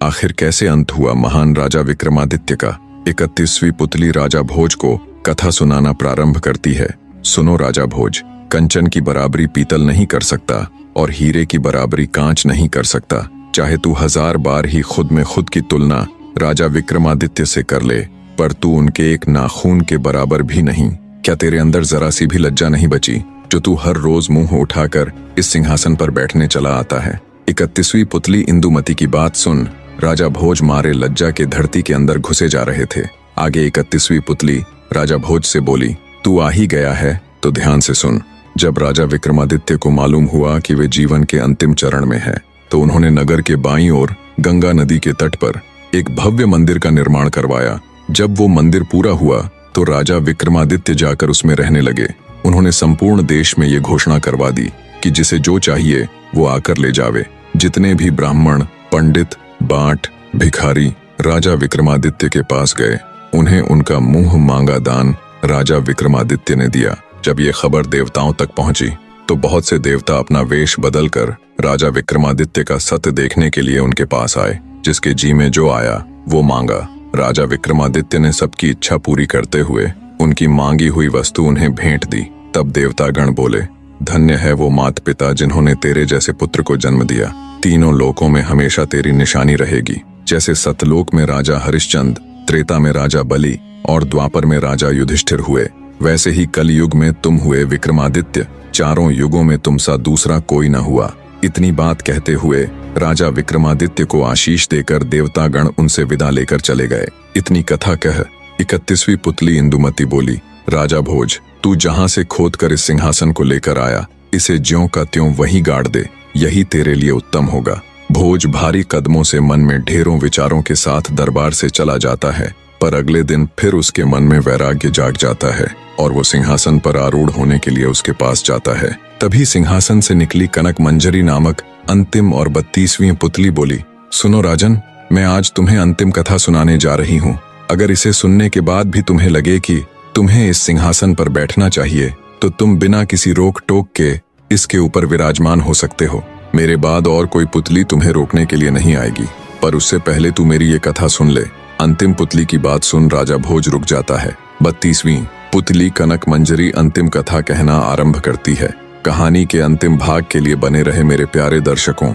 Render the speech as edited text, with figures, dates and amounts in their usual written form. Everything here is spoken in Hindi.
आखिर कैसे अंत हुआ महान राजा विक्रमादित्य का। 31वीं पुतली राजा भोज को कथा सुनाना प्रारंभ करती है। सुनो राजा भोज, कंचन की बराबरी पीतल नहीं कर सकता और हीरे की बराबरी कांच नहीं कर सकता। चाहे तू 1000 बार ही खुद में खुद की तुलना राजा विक्रमादित्य से कर ले, पर तू उनके एक नाखून के बराबर भी नहीं। क्या तेरे अंदर जरा सी भी लज्जा नहीं बची, जो तू हर रोज मुंह उठाकर इस सिंहासन पर बैठने चला आता है। 31वीं पुतली इंदुमती की बात सुन राजा भोज मारे लज्जा के धरती के अंदर घुसे जा रहे थे। आगे 31वीं पुतली राजा भोज से बोली, तू आ ही गया है तो ध्यान से सुन। जब राजा विक्रमादित्य को मालूम हुआ कि वे जीवन के अंतिम चरण में है, तो उन्होंने नगर के बाईं ओर गंगा नदी के तट पर एक भव्य मंदिर का निर्माण करवाया। जब वो मंदिर पूरा हुआ तो राजा विक्रमादित्य जाकर उसमें रहने लगे। उन्होंने संपूर्ण देश में ये घोषणा करवा दी कि जिसे जो चाहिए वो आकर ले जावे। जितने भी ब्राह्मण, पंडित, बाट, भिखारी राजा विक्रमादित्य के पास गए, उन्हें उनका मुंह मांगा दान राजा विक्रमादित्य ने दिया। जब ये खबर देवताओं तक पहुंची तो बहुत से देवता अपना वेश बदलकर राजा विक्रमादित्य का सत्य देखने के लिए उनके पास आए। जिसके जी में जो आया वो मांगा। राजा विक्रमादित्य ने सबकी इच्छा पूरी करते हुए उनकी मांगी हुई वस्तु उन्हें भेंट दी। तब देवतागण बोले, धन्य है वो माता पिता जिन्होंने तेरे जैसे पुत्र को जन्म दिया। तीनों लोकों में हमेशा तेरी निशानी रहेगी। जैसे सतलोक में राजा हरिश्चंद्र, त्रेता में राजा बलि और द्वापर में राजा युधिष्ठिर हुए, वैसे ही कलयुग में तुम हुए विक्रमादित्य। चारों युगों में तुम सा दूसरा कोई न हुआ। इतनी बात कहते हुए राजा विक्रमादित्य को आशीष देकर देवतागण उनसे विदा लेकर चले गए। इतनी कथा कह 31वीं पुतली इंदुमती बोली, राजा भोज, तू जहां से खोद कर इस सिंहासन को लेकर आया, इसे ज्यों का त्यों वहीं गाड़ दे, यही तेरे लिए उत्तम होगा। भोज भारी कदमों से मन में ढेरों विचारों के साथ दरबार से चला जाता है, पर अगले दिन फिर उसके मन में वैराग्य जाग जाता है और वो सिंहासन पर आरूढ़ होने के लिए उसके पास जाता है। तभी सिंहासन से निकली कनक मंजरी नामक अंतिम और 32वीं पुतली बोली, सुनो राजन, मैं आज तुम्हें अंतिम कथा सुनाने जा रही हूँ। अगर इसे सुनने के बाद भी तुम्हें लगे कि तुम्हें इस सिंहासन पर बैठना चाहिए, तो तुम बिना किसी रोक टोक के इसके ऊपर विराजमान हो सकते हो। मेरे बाद और कोई पुतली तुम्हें रोकने के लिए नहीं आएगी, पर उससे पहले तू मेरी ये कथा सुन ले। अंतिम पुतली की बात सुन राजा भोज रुक जाता है। 32वीं पुतली कनक मंजरी अंतिम कथा कहना आरंभ करती है। कहानी के अंतिम भाग के लिए बने रहे मेरे प्यारे दर्शकों।